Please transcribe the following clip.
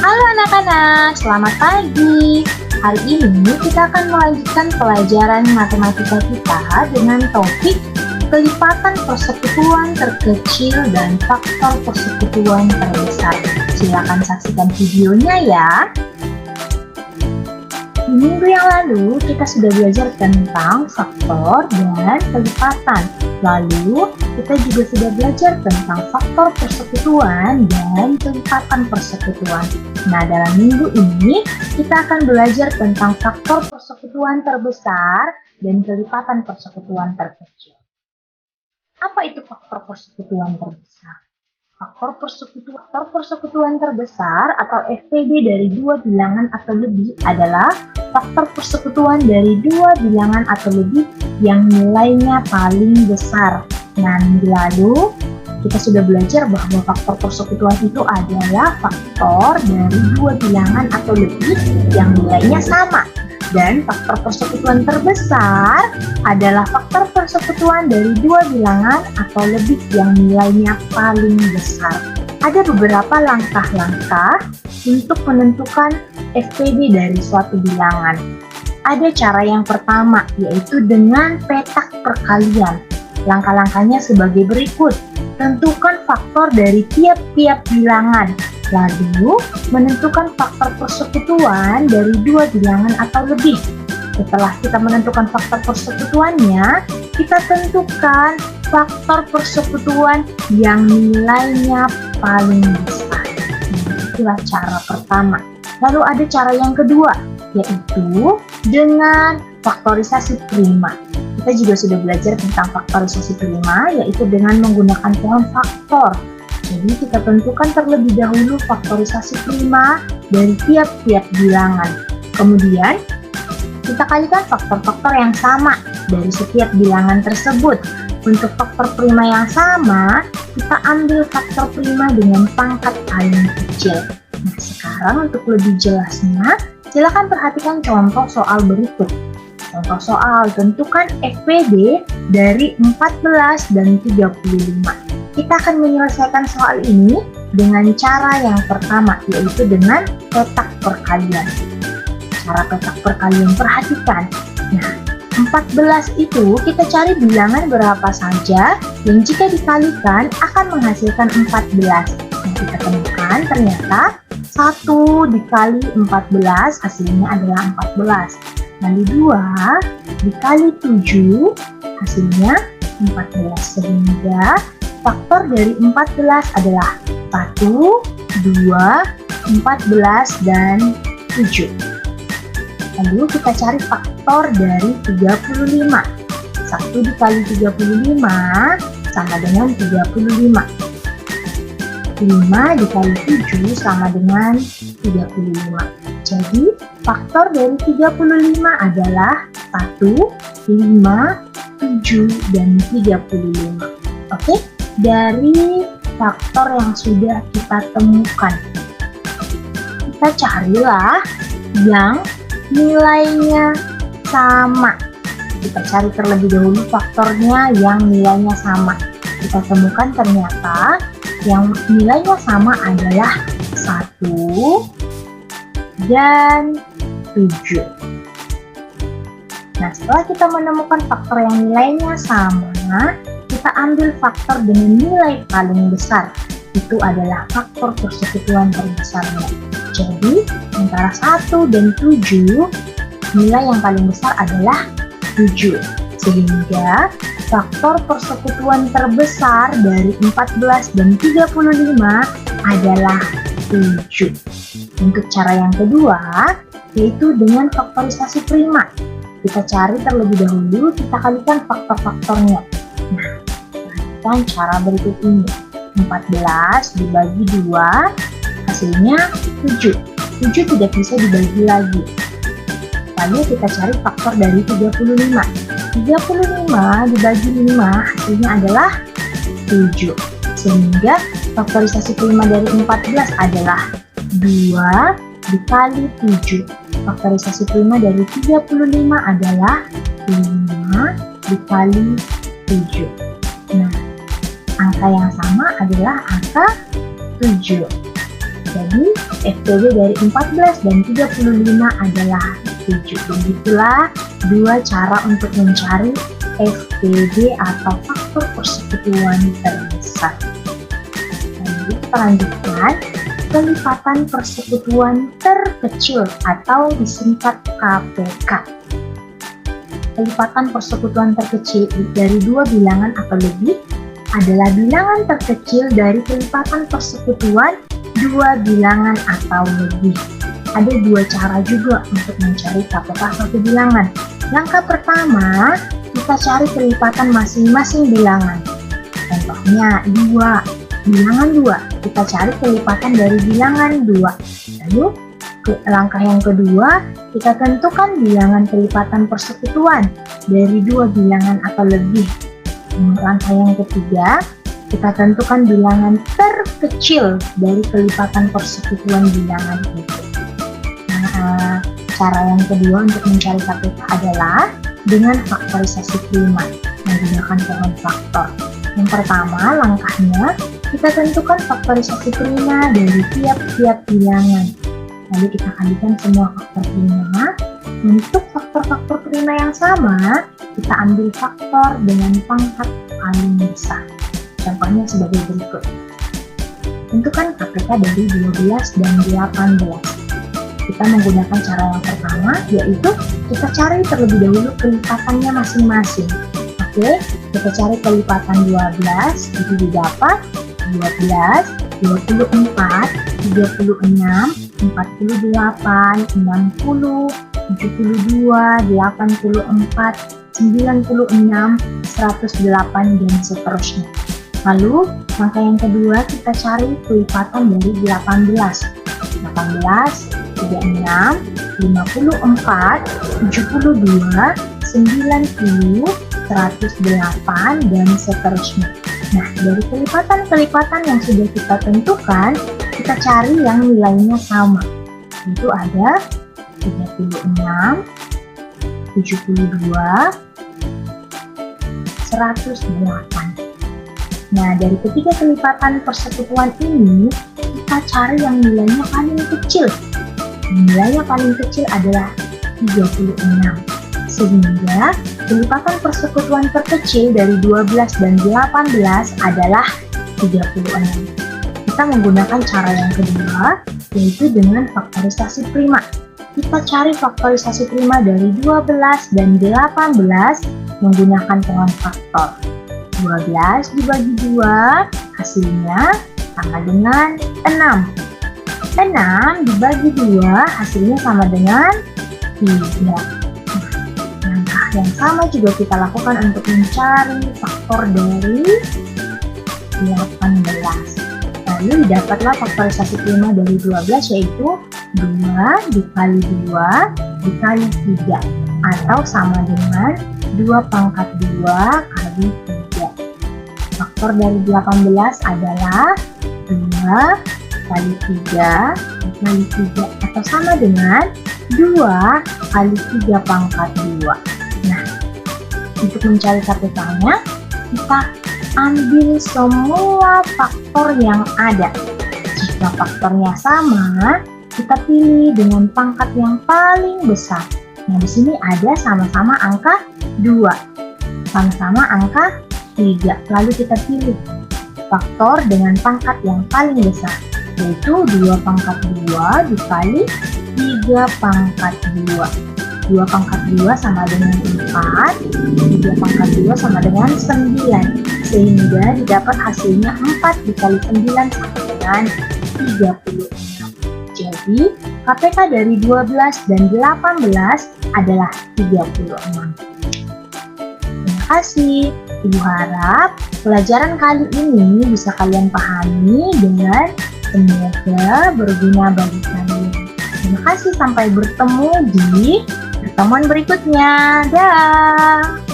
Halo anak-anak, selamat pagi. Hari ini kita akan melanjutkan pelajaran matematika kita dengan topik kelipatan persekutuan terkecil dan faktor persekutuan terbesar. Silakan saksikan videonya ya. Di minggu yang lalu kita sudah belajar tentang faktor dan kelipatan. Lalu kita juga sudah belajar tentang faktor persekutuan dan kelipatan persekutuan. Nah, dalam minggu ini kita akan belajar tentang faktor persekutuan terbesar dan kelipatan persekutuan terkecil. Apa itu faktor persekutuan terbesar? Faktor persekutuan terbesar atau FPD dari dua bilangan atau lebih adalah faktor persekutuan dari dua bilangan atau lebih yang nilainya paling besar. Nah, minggu lalu kita sudah belajar bahwa faktor persekutuan itu adalah faktor dari dua bilangan atau lebih yang nilainya sama. Dan faktor persekutuan terbesar adalah faktor persekutuan dari dua bilangan atau lebih yang nilainya paling besar. Ada beberapa langkah-langkah untuk menentukan FPD dari suatu bilangan. Ada cara yang pertama, yaitu dengan petak perkalian. Langkah-langkahnya sebagai berikut. Tentukan faktor dari tiap-tiap bilangan. Lalu, menentukan faktor persekutuan dari dua bilangan atau lebih. Setelah kita menentukan faktor persekutuannya, kita tentukan faktor persekutuan yang nilainya paling besar. Itulah cara pertama. Lalu ada cara yang kedua, yaitu dengan faktorisasi prima. Kita juga sudah belajar tentang faktorisasi prima, yaitu dengan menggunakan pohon faktor. Jadi kita tentukan terlebih dahulu faktorisasi prima dari tiap-tiap bilangan. Kemudian kita kalikan faktor-faktor yang sama dari setiap bilangan tersebut. Untuk faktor prima yang sama, kita ambil faktor prima dengan pangkat paling kecil. Nah, sekarang untuk lebih jelasnya, silakan perhatikan contoh soal berikut. Contoh soal, tentukan FPD dari 14 dan 35. Kita akan menyelesaikan soal ini dengan cara yang pertama, yaitu dengan petak perkalian. Cara petak perkalian, perhatikan. Nah, 14 itu kita cari bilangan berapa saja yang jika dikalikan akan menghasilkan 14. Nah, kita temukan ternyata 1 dikali 14 hasilnya adalah 14. Lalu 2 dikali 7 hasilnya 14. Sehingga faktor dari 14 adalah 1, 2, 14, dan 7. Lalu kita cari faktor dari 35. 1 dikali 35 sama dengan 35. 5 dikali 7 sama dengan 35. Jadi faktor dari 35 adalah 1, 5, 7, dan 35. Oke? Dari faktor yang sudah kita temukan, kita carilah yang nilainya sama. Kita cari terlebih dahulu faktornya yang nilainya sama. Kita temukan ternyata yang nilainya sama adalah 1 dan 7. Nah, setelah kita menemukan faktor yang nilainya sama, kita ambil faktor dengan nilai paling besar. Itu adalah faktor persekutuan terbesarnya. Jadi, antara 1 dan 7, nilai yang paling besar adalah 7. Sehingga, faktor persekutuan terbesar dari 14 dan 35 adalah 7. Untuk cara yang kedua, yaitu dengan faktorisasi prima. Kita cari terlebih dahulu, kita kalikan faktor-faktornya. Nah, perhatikan cara berikut ini. 14 dibagi 2, hasilnya 7. 7 tidak bisa dibagi lagi. Lalu kita cari faktor dari 35. 35 dibagi 5, hasilnya adalah 7. Sehingga faktorisasi prima dari 14 adalah 2 dikali 7. Faktorisasi prima dari 35 adalah 5 dikali 7. Nah, angka yang sama adalah angka 7. Jadi FTB dari 14 dan 35 adalah 7. Begitulah dua cara untuk mencari FTB atau faktor persekutuan terbesar. Lalu kita lanjutkan kelipatan persekutuan terkecil atau disingkat KPK. Kelipatan persekutuan terkecil dari dua bilangan atau lebih adalah bilangan terkecil dari kelipatan persekutuan dua bilangan atau lebih. Ada dua cara juga untuk mencari KPK satu bilangan. Langkah pertama, kita cari kelipatan masing-masing bilangan. Contohnya 2, bilangan 2. Kita cari kelipatan dari bilangan 2. Lalu langkah yang kedua, kita tentukan bilangan kelipatan persekutuan dari dua bilangan atau lebih. Langkah yang ketiga, kita tentukan bilangan terkecil dari kelipatan persekutuan bilangan itu. Nah, cara yang kedua untuk mencari KPK adalah dengan faktorisasi prima menggunakan pohon faktor. Yang pertama, langkahnya kita tentukan faktorisasi prima dari tiap-tiap bilangan. Lalu kita kalikan semua faktor prima. Untuk faktor-faktor prima yang sama, kita ambil faktor dengan pangkat paling besar. Contohnya sebagai berikut. Tentukan KPK dari 12 dan 18. Kita menggunakan cara yang pertama, yaitu kita cari terlebih dahulu kelipatannya masing-masing. Oke, kita cari kelipatan 12, itu didapat 12, 24, 36, 48, 60, 72, 84, 96, 108, dan seterusnya. Lalu, langkah yang kedua kita cari kelipatan dari 18. 18, 36, 54, 72, 90, 108, dan seterusnya. Nah, dari kelipatan-kelipatan yang sudah kita tentukan, kita cari yang nilainya sama. Itu ada 36, 72, 108. Nah, dari ketiga kelipatan persekutuan ini, kita cari yang nilainya paling kecil. Nilainya paling kecil adalah 36. Sehingga kelipatan persekutuan terkecil dari 12 dan 18 adalah 36. Kita menggunakan cara yang kedua, yaitu dengan faktorisasi prima. Kita cari faktorisasi prima dari 12 dan 18 menggunakan pohon faktor. 12 dibagi 2, hasilnya sama dengan 6. 6 dibagi 2, hasilnya sama dengan 3. Langkah yang sama juga kita lakukan untuk mencari faktor dari 18. Lalu didapatlah faktorisasi prima dari 12, yaitu 2 dikali 2 dikali 3, atau sama dengan 2 pangkat 2 kali 3. Faktor dari 18 adalah 2 kali 3 dikali 3, atau sama dengan 2 kali 3 pangkat 2. Nah, untuk mencari KPK-nya, kita ambil semua faktor yang ada. Jika faktornya sama, kita pilih dengan pangkat yang paling besar. Nah, di sini ada sama-sama angka 2, sama-sama angka 3. Lalu kita pilih faktor dengan pangkat yang paling besar, yaitu 2 pangkat 2 dikali 3 pangkat 2. 2 pangkat 2 sama dengan 4, 3 pangkat 2 sama dengan 9. Sehingga didapat hasilnya 4 dikali 9 sama dengan 36. Jadi, KPK dari 12 dan 18 adalah 36. Terima kasih. Ibu harap pelajaran kali ini bisa kalian pahami dan semoga berguna bagi kalian. Terima kasih, sampai bertemu di pertemuan berikutnya. Dah.